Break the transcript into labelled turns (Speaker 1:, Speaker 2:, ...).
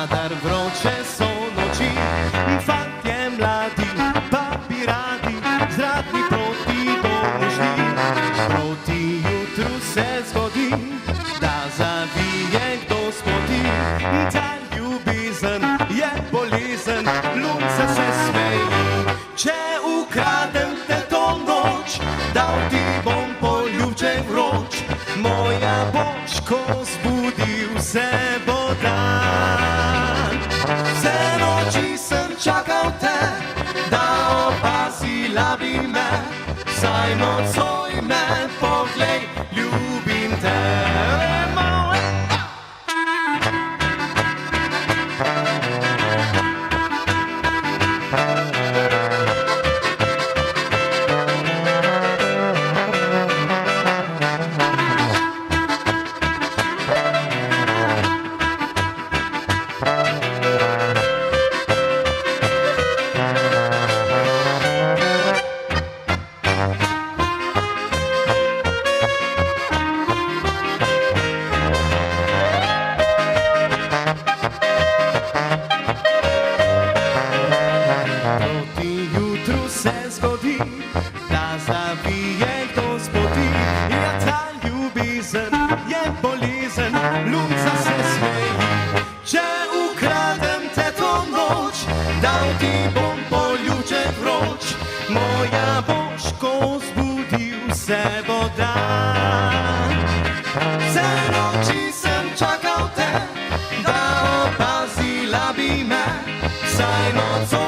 Speaker 1: kadar vroče so noči, fantje mladi pa bi radi zradni proti domu šli. Proti jutru se zgodi, da zavije kdo spoti, ta ljubezen je bolezen, lunca se smeji. Če ukradem te to noč, dal ti bom poljubček vroč, moja boš, ko zbudil se bo dan. Vse noči sem čakal te, da opazila bi me, saj nocoj me poglej, ljubim te. Proti jutru se zgodi, da zavije kdo spoti, ja, ta ljubezen je bolezen, lunca se smeji. Če ukradem te to noč, dal ti bom poljubček vroč, moja boš, ko zbudil se bo dan. Vse noči sem čakal te, da opazila bi me, saj nocoj